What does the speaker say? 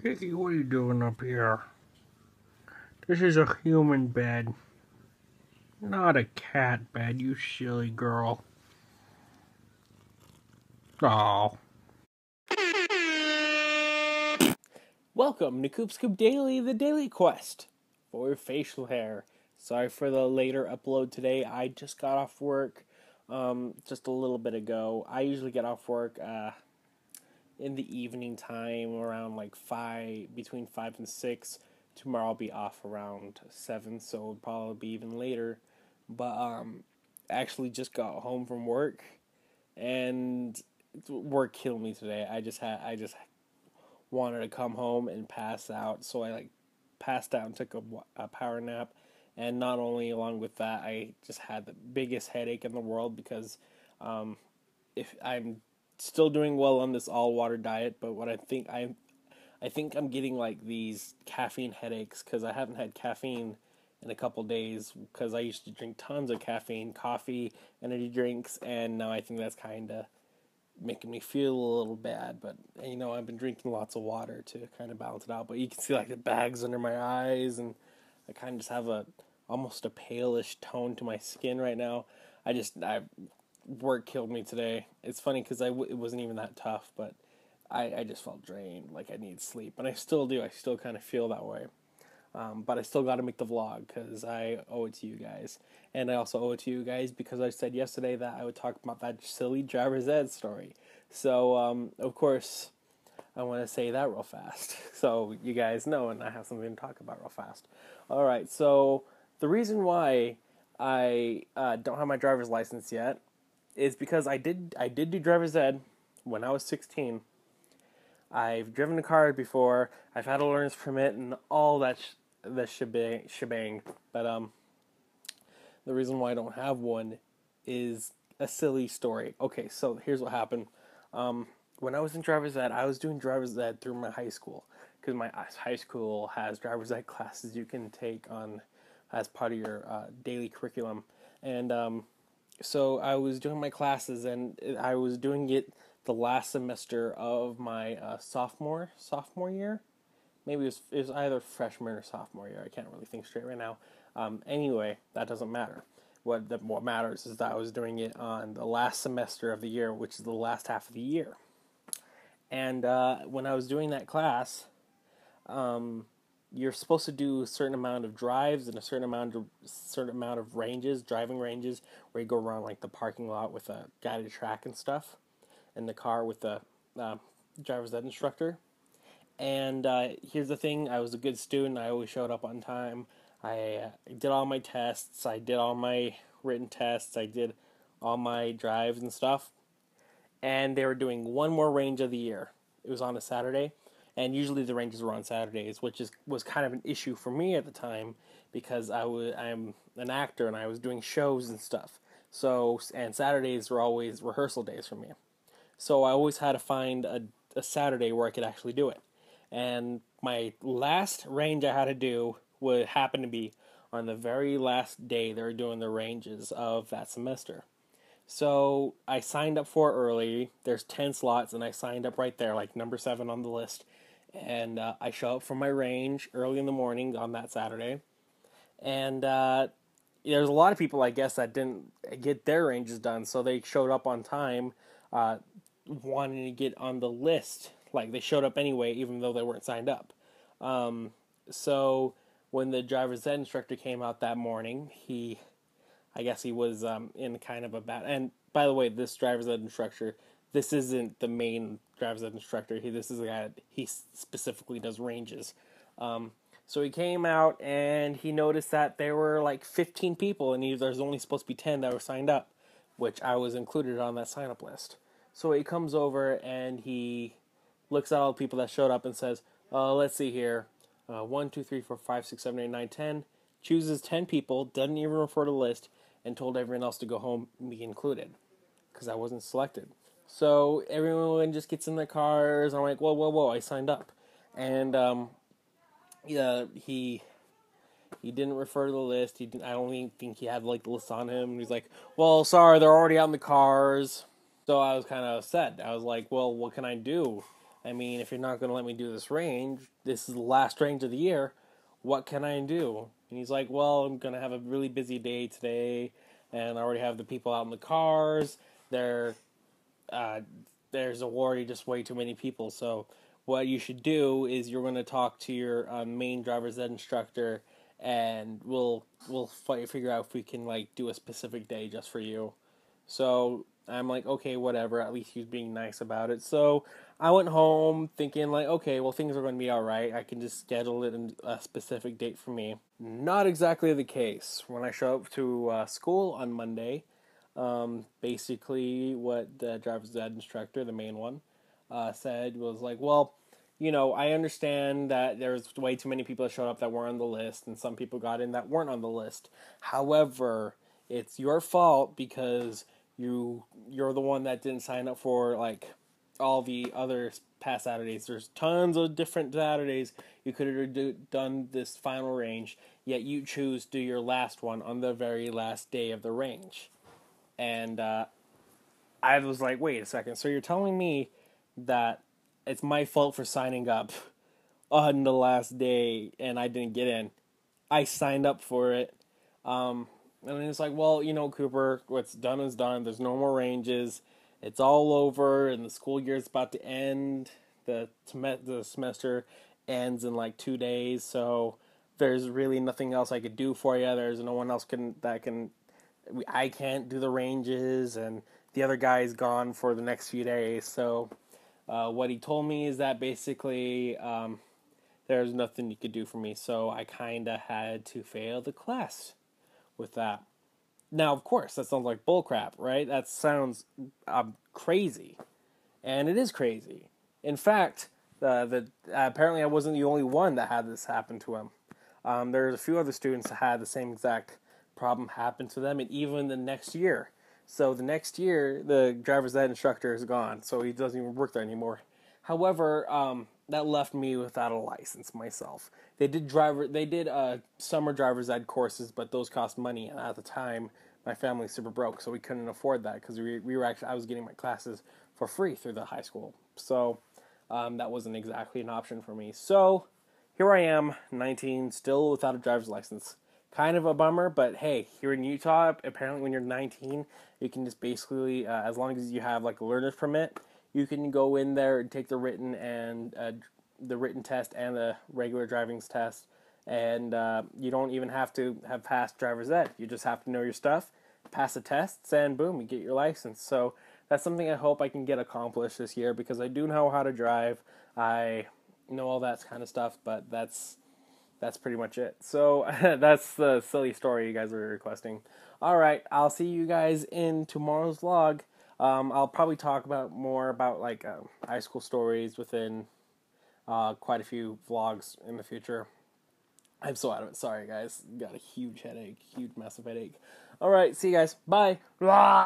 Vicky, what are you doing up here? This is a human bed, not a cat bed, you silly girl. Oh. Welcome to Coop Scoop Daily, the daily quest for facial hair. Sorry for the later upload today. I just got off work just a little bit ago. I usually get off work in the evening time around like 5, between 5 and 6. Tomorrow I'll be off around 7, so it'll probably be even later. But actually just got home from work and work killed me today. I just wanted to come home and pass out, so I passed out and took a power nap. And not only along with that, I just had the biggest headache in the world because if I'm still doing well on this all water diet, but what I think I'm getting like these caffeine headaches because I haven't had caffeine in a couple days because I used to drink tons of caffeine, coffee, energy drinks, and now I think that's kind of making me feel a little bad. But I've been drinking lots of water to kind of balance it out. But you can see like the bags under my eyes, and I kind of just have almost a palish tone to my skin right now. I work killed me today. It's funny because it wasn't even that tough, but I just felt drained, like I need sleep, and I still do. I still kind of feel that way. But I still got to make the vlog because I owe it to you guys. And I also owe it to you guys because I said yesterday that I would talk about that silly driver's ed story. So, of course, I want to say that real fast so you guys know and I have something to talk about real fast. All right, so the reason why I don't have my driver's license yet is because I did do driver's ed when I was 16. I've driven a car before. I've had a learner's permit and all that the shebang. But the reason why I don't have one is a silly story. Okay, so here's what happened. When I was in driver's ed, I was doing driver's ed through my high school because my high school has driver's ed classes you can take on as part of your daily curriculum. And so I was doing my classes, and I was doing it the last semester of my sophomore year. Maybe it was either freshman or sophomore year. I can't really think straight right now. Anyway, that doesn't matter. What matters is that I was doing it on the last semester of the year, which is the last half of the year. And when I was doing that class, you're supposed to do a certain amount of drives and a certain amount of ranges, driving ranges, where you go around like the parking lot with a guided track and stuff, in the car with the driver's ed instructor. And here's the thing, I was a good student. I always showed up on time. I did all my tests. I did all my written tests. I did all my drives and stuff. And they were doing one more range of the year. It was on a Saturday. And usually the ranges were on Saturdays, which was kind of an issue for me at the time because I'm an actor and I was doing shows and stuff. So, and Saturdays were always rehearsal days for me. So I always had to find a Saturday where I could actually do it. And my last range I had to do would happen to be on the very last day they were doing the ranges of that semester. So I signed up for it early. There's 10 slots, and I signed up right there, like number 7 on the list. And I show up for my range early in the morning on that Saturday. And there's a lot of people, I guess, that didn't get their ranges done, so they showed up on time, wanting to get on the list. Like, they showed up anyway, even though they weren't signed up. So when the driver's ed instructor came out that morning, I guess he was in kind of a bad... And by the way, this driver's ed instructor, this isn't the main driver's ed instructor. This is the guy that he specifically does ranges. So he came out and he noticed that there were like 15 people, and there's only supposed to be 10 that were signed up, which I was included on that sign-up list. So he comes over and he looks at all the people that showed up and says, let's see here, 1, 2, 3, 4, 5, 6, 7, 8, 9, 10, chooses 10 people, doesn't even refer to the list, and told everyone else to go home, me included, because I wasn't selected. So everyone just gets in their cars, and I'm like, whoa, I signed up. And yeah, he didn't refer to the list. I don't even think he had like the list on him. He's like, well, sorry, they're already out in the cars. So I was kind of upset. I was like, well, what can I do? I mean, if you're not going to let me do this range, this is the last range of the year. What can I do? And he's like, well, I'm going to have a really busy day today, and I already have the people out in the cars. They're uh, there's already just way too many people. So what you should do is you're going to talk to your main driver's ed instructor, and we'll figure out if we can like do a specific day just for you. So I'm like, okay, whatever. At least he's being nice about it. So I went home thinking like, okay, well things are going to be all right. I can just schedule it in a specific date for me. Not exactly the case. When I show up to school on Monday, basically what the driver's ed instructor, the main one, said was like, well, I understand that there's way too many people that showed up that weren't on the list, and some people got in that weren't on the list. However, it's your fault because you're the one that didn't sign up for like all the other past Saturdays. There's tons of different Saturdays you could have done this final range, yet you choose to do your last one on the very last day of the range. And I was like, wait a second. So you're telling me that it's my fault for signing up on the last day and I didn't get in? I signed up for it. And it's like, well, Cooper, what's done is done. There's no more ranges. It's all over, and the school year's about to end. The semester ends in like 2 days, so there's really nothing else I could do for you. There's no one else I can't do the ranges, and the other guy's gone for the next few days. So what he told me is that basically there's nothing you could do for me. So I kind of had to fail the class with that. Now, of course, that sounds like bullcrap, right? That sounds crazy, and it is crazy. In fact, apparently I wasn't the only one that had this happen to him. There's a few other students that had the same exact problem happen to them, and even the next year. So the next year, the driver's ed instructor is gone, so he doesn't even work there anymore. However, that left me without a license myself. They did summer driver's ed courses, but those cost money, and at the time, my family's super broke, so we couldn't afford that because I was getting my classes for free through the high school. So that wasn't exactly an option for me. So here I am, 19, still without a driver's license. Kind of a bummer, but hey, here in Utah, apparently when you're 19, you can just basically, as long as you have like a learner's permit, you can go in there and take the written test and the regular driving's test, and you don't even have to have passed driver's ed. You just have to know your stuff, pass the tests, and boom, you get your license. So that's something I hope I can get accomplished this year because I do know how to drive. I know all that kind of stuff, but that's pretty much it. So that's the silly story you guys were requesting. All right, I'll see you guys in tomorrow's vlog. I'll probably talk more about like high school stories within quite a few vlogs in the future. I'm so out of it. Sorry, guys. Got a huge headache, huge massive headache. All right, see you guys. Bye. Blah.